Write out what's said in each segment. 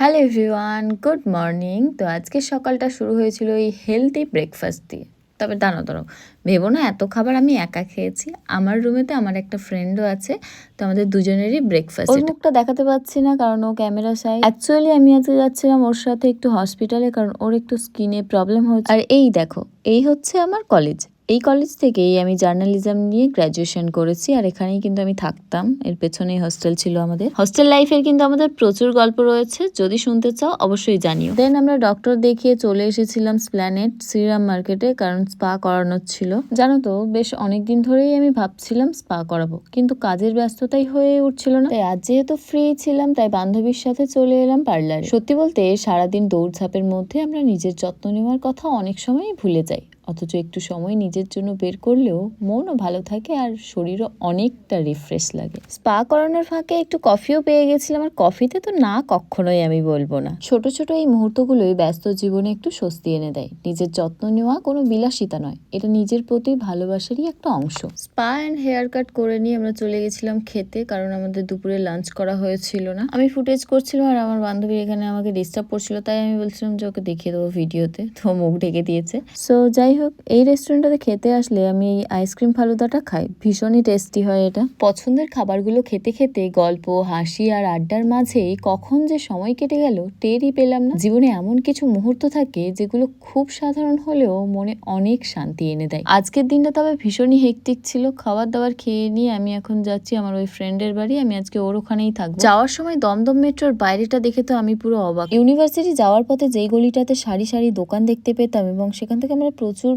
Hello everyone, good morning. তো আজকে সকালটা শুরু হয়েছিল এই হেলদি ব্রেকফাস্ট দিয়ে। তবে দাঁড়াও, ভেবো না এত খাবার আমি একা খেয়েছি। আমার রুমেতে আমার একটা ফ্রেন্ডও আছে, তো আমাদের দুজনেরই ব্রেকফাস্ট। ওর মুখটা দেখাতে পাচ্ছি না কারণ ও ক্যামেরা সাই। অ্যাকচুয়ালি আমি আজকে যাচ্ছিলাম ওর সাথে একটু হসপিটালে, কারণ ওর একটু স্কিনে প্রবলেম হয়েছে। আর এই দেখো, এই হচ্ছে আমার কলেজ। এই কলেজ থেকেই আমি জার্নালিজম নিয়ে গ্র্যাজুয়েশন করেছি, আর এখানেই কিন্তু আমি থাকতাম। এর পেছনেই হোস্টেল ছিল আমাদের। হোস্টেল লাইফের কিন্তু আমাদের প্রচুর গল্প রয়েছে, যদি শুনতে চাও অবশ্যই জানিও। দেন আমরা ডক্টর দেখিয়ে চলে এসেছিলাম স্প্ল্যানেট শ্রীরাম মার্কেটে, কারণ স্পা করানোর ছিল। জানো তো, বেশ অনেকদিন ধরেই আমি ভাবছিলাম স্পা করাবো, কিন্তু কাজের ব্যস্ততাই হয়ে উঠছিল না। তাই আজ যেহেতু ফ্রি ছিলাম, তাই বান্ধবীর সাথে চলে এলাম পার্লারে। সত্যি বলতে সারাদিন দৌড়ঝাঁপের মধ্যে আমরা নিজের যত্ন নেওয়ার কথা অনেক সময়ই ভুলে যাই, অথচ একটু সময় নিজের জন্য বের করলেও মনও ভালো থাকে আর শরীরও অনেকটা রিফ্রেশ লাগে। স্পা করানোর ফাঁকে একটু কফিও পেয়ে গেছিলাম, আর কফিতে তো না কখনোই আমি বলবো না। ছোট ছোট এই মুহূর্তগুলোই ব্যস্ত জীবনে একটু স্বস্তি এনে দেয়। নিজের যত্ন নেওয়া কোনো বিলাসিতা নয়, এটা নিজের প্রতি ভালোবাসারই একটা অংশ। স্পা অ্যান্ড হেয়ার কাট করে নিয়ে আমরা চলে গেছিলাম খেতে, কারণ আমাদের দুপুরে লাঞ্চ করা হয়েছিল না। আমি ফুটেজ করছিলাম আর আমার বান্ধবী এখানে আমাকে ডিস্টার্ব করছিল, তাই আমি বলছিলাম যে ওকে দেখিয়ে দেবো ভিডিওতে, তো মুখ ঢেকে দিয়েছে। সো যাই হোক, এই রেস্টুরেন্টটাতে খেতে আসলে আমি এই আইসক্রিম ফালুদাটা খাই, ভীষণই টেস্টি হয় এটা। পছন্দের খাবারগুলো খেতে খেতে গল্প, হাসি আর আড্ডার মাঝেই কখন যে সময় কেটে গেল টেরই পেলাম না। জীবনে এমন কিছু মুহূর্ত থাকে যেগুলো খুব সাধারণ হলেও মনে অনেক শান্তি এনে দেয়। আজকের দিনটা তবে ভীষণই হেক্টিক ছিল। খাবার দাবার খেয়ে নিয়ে আমি এখন যাচ্ছি আমার ওই ফ্রেন্ডের বাড়ি। আমি আজকে ওর ওখানেই থাকবো। যাওয়ার সময় দমদম মেট্রোর বাইরেটা দেখে তো আমি পুরো অবাক। ইউনিভার্সিটি যাওয়ার পথে যেই গলিটাতে সারি সারি দোকান দেখতে পেতাম এবং সেখান থেকে আমরা প্রচুর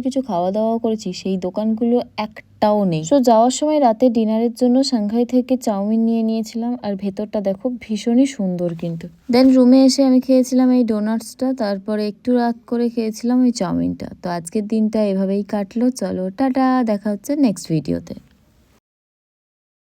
কিছু খাওয়া দাওয়া করেছি, সেই দোকানগুলো একটাও নেই। তো যাওয়ার সময় রাতে ডিনারের জন্য সাংঘাই থেকে চাউমিন নিয়ে নিয়েছিলাম, আর ভেতরটা দেখো ভীষণই সুন্দর কিন্তু। দেন রুমে এসে আমি খেয়েছিলাম এই ডোনাটসটা, তারপরে একটু রাত করে খেয়েছিলাম ওই চাউমিনটা। তো আজকের দিনটা এভাবেই কাটলো। চলো টাটা, দেখা হচ্ছে নেক্সট ভিডিওতে।